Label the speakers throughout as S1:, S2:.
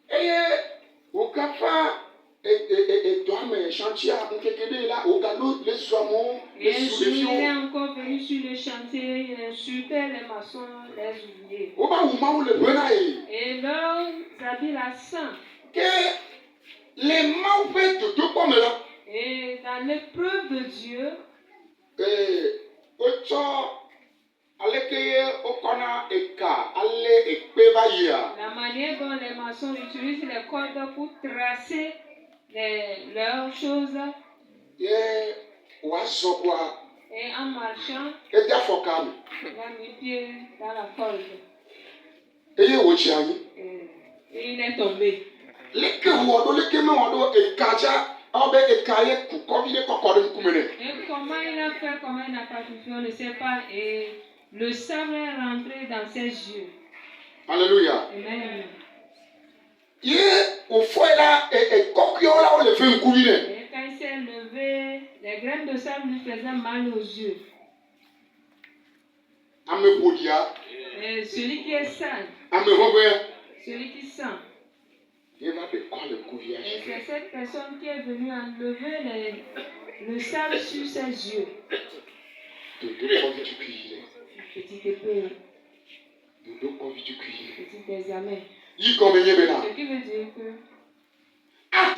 S1: Et au café, et toi, mais chantier, on peut là, au galop, les hommes, les
S2: il est encore venu sur le chantier, il insultait les maçons, les ouvriers. Et leurs habits la sang.
S1: Que les mains faites de tout comme là.
S2: Et dans l'épreuve de Dieu, la manière dont les maçons utilisent les cordes pour tracer leurs choses. Et en marchant, il a mis pied dans la corde. Et il est tombé. Et comment il a fait, comment il n'a pas pu faire, on ne sait pas. Et le sang est rentré dans ses yeux.
S1: Alléluia.
S2: Amen.
S1: Et quand
S2: il s'est levé, les graines de sable lui faisaient mal aux yeux. Et celui qui est sale, celui qui sent. Et c'est cette personne qui est venue enlever le sable sur ses yeux. Petit épée. Petit examen. Ce qui veut dire que ça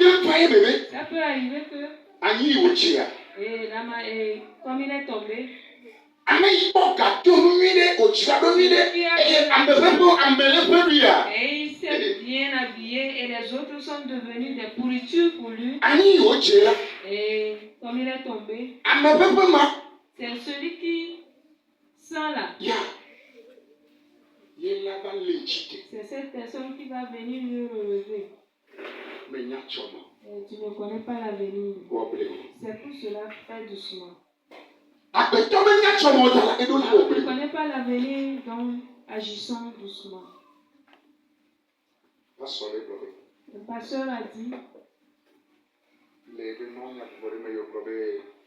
S2: peut arriver que et comme il est tombé, et il s'est bien habillé et les autres sont devenus des pourritures pour lui. Et comme il est tombé, c'est celui qui sent là. C'est cette personne qui va venir lui relever. Et tu ne connais pas l'avenir. C'est pour cela fais doucement. Tu ne connais pas l'avenir, donc agissons doucement. Le pasteur a dit,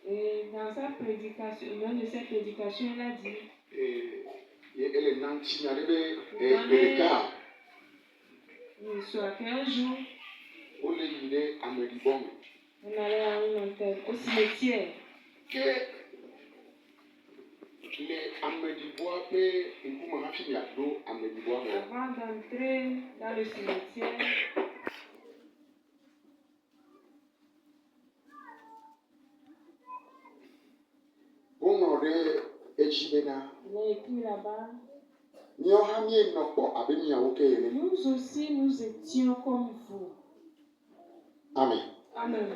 S2: et dans sa prédication, l'un de ses prédications, il a dit, soit qu'un jour, on allait à une antenne, au cimetière. Avant d'entrer dans le cimetière, il est écrit là-bas, nous aussi nous étions comme vous.
S1: Amen.
S2: Amen.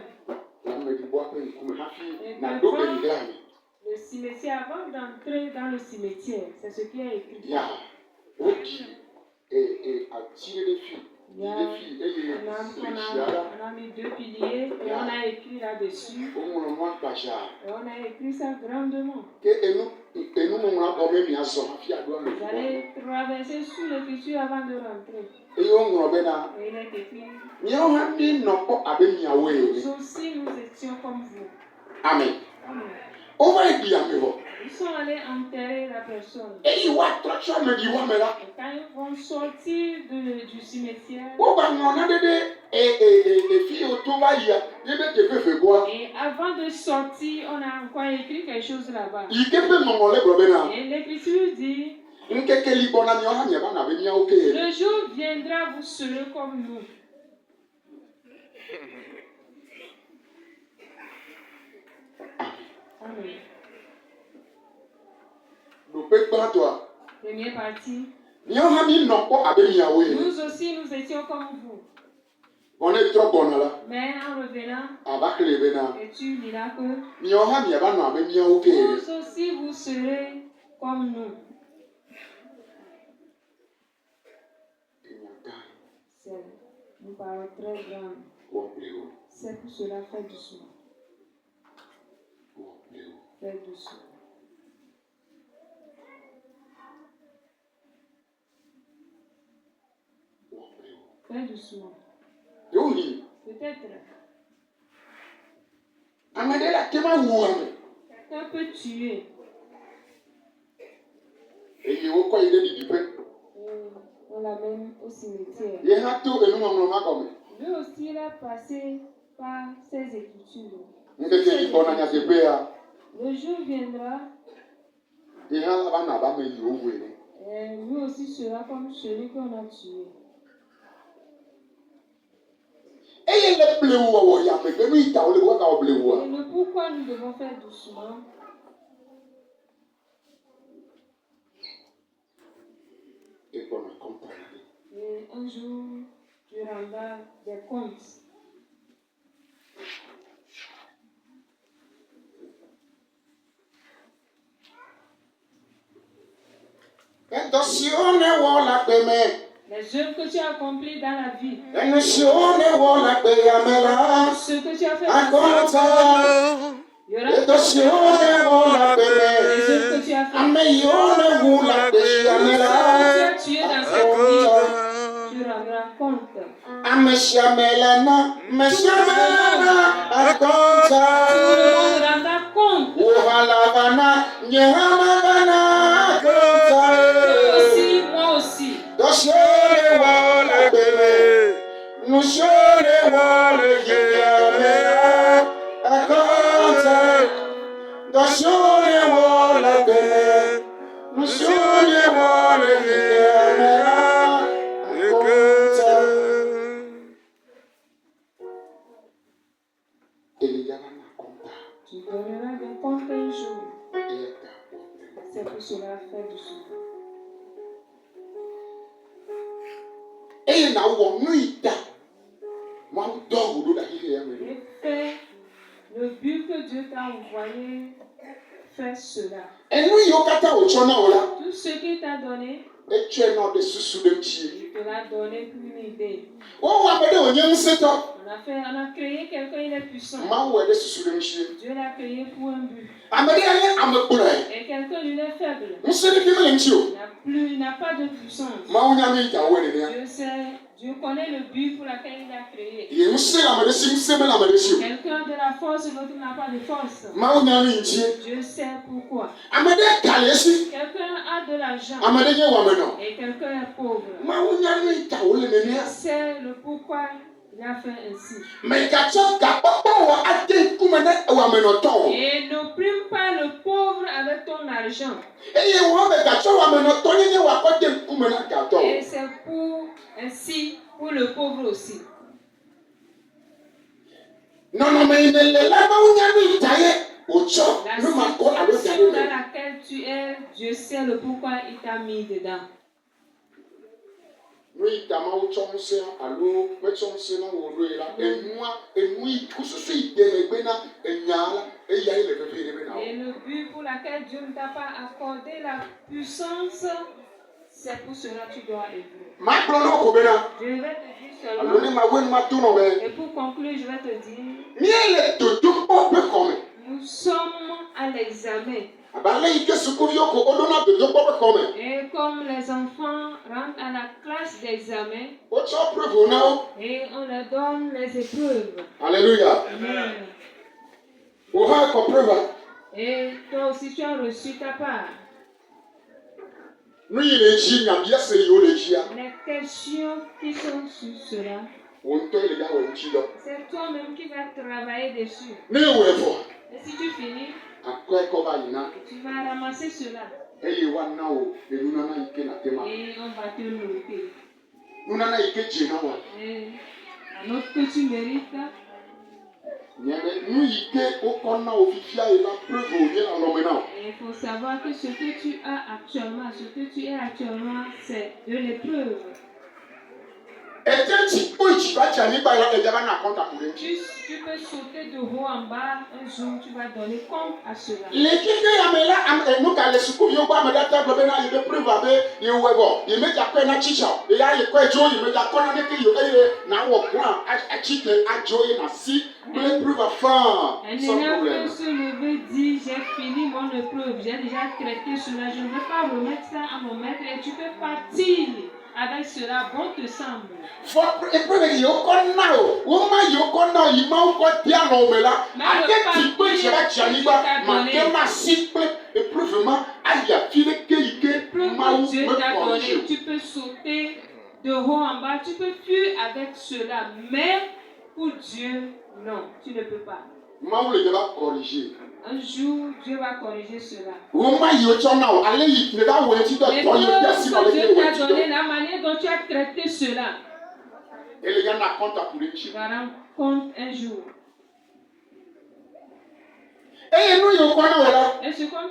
S2: Le cimetière, avant d'entrer dans le cimetière, c'est ce qui est écrit. On a mis 2 piliers et on a écrit là-dessus. Et on a écrit ça grandement. Vous allez traverser sous l'écriture avant de rentrer. Et il est écrit, nous aussi nous étions comme vous.
S1: Amen.
S2: Amen.
S1: Ils
S2: sont allés enterrer la personne.
S1: Et
S2: quand ils vont sortir du cimetière, et avant de sortir, on a encore écrit quelque chose là-bas. Et l'écriture dit, le jour viendra, vous serez comme nous. Amen. Première partie. Nous aussi, nous étions comme vous. Mais en revenant, et tu diras que vous aussi, vous serez comme nous. C'est une parole très grande. C'est pour cela, fais doucement. Fais doucement. Fais doucement. Peut-être. Quelqu'un peut tuer. On l'amène au cimetière.
S1: Lui
S2: aussi, il a passé par ses écritures. Le jour viendra. Et lui aussi sera comme celui qu'on a tué. Et le pourquoi nous devons faire doucement. Et un jour, tu rendras des comptes. Les œuvres que tu as accomplies dans la vie. Ce que tu as fait dans la vie. Il y aura des œuvres que tu as fait. Tu as tué dans cette vie. Tu rendras compte. Tu rendras compte. Moi aussi. Tu donneras des comptes un jour. C'est pour cela faire du souffle. Et fais le but que Dieu t'a envoyé, fais cela. Tout ce qu'il t'a donné, il te l'a donné pour une idée. On a créé quelqu'un, il est puissant. Dieu l'a créé pour un but. Et quelqu'un, il est faible. Il n'a pas de puissance. Dieu sait, Dieu connaît le but pour lequel il a créé. Quelqu'un de la force, l'autre n'a pas de force. Dieu sait pourquoi. Quelqu'un a de l'argent et quelqu'un est pauvre. Dieu sait le pourquoi il a fait ainsi. Et n'opprime pas le pauvre avec ton argent. Et c'est pour ainsi pour le pauvre aussi. La situation dans laquelle tu es, Dieu sait le pourquoi il t'a mis dedans. Et le but pour lequel Dieu ne t'a pas accordé la puissance, c'est pour cela que tu dois œuvrer. Je vais te dire seulement. Et pour conclure, je vais te dire. Nous sommes à l'examen. Et comme les enfants rentrent à la classe d'examen, et on leur donne les épreuves.
S1: Alléluia.
S2: Amen. Et toi aussi tu as reçu ta part. Les questions qui sont sur cela, c'est toi-même qui vas travailler dessus. Et si tu finis, tu vas ramasser cela. Et on va te noter. Et à notre que tu mérites. Et il faut savoir que ce que tu as actuellement, ce que tu es actuellement, c'est de l'épreuve. Tu peux sauter de haut en bas, un jour tu vas donner compte à cela. Un élève peut se lever et dire j'ai fini mon épreuve, j'ai déjà traité cela, je ne vais pas remettre ça à mon maître et tu peux partir. Avec cela, bon te semble. que Dieu t'a donné, tu peux sauter de haut en bas, tu peux fuir avec cela, mais pour Dieu, non, tu ne peux pas. Un jour, Dieu va corriger cela. Les choses que Dieu t'a donné, la manière dont tu as traité cela, tu vas rendre compte un jour. Et ce qu'on t'a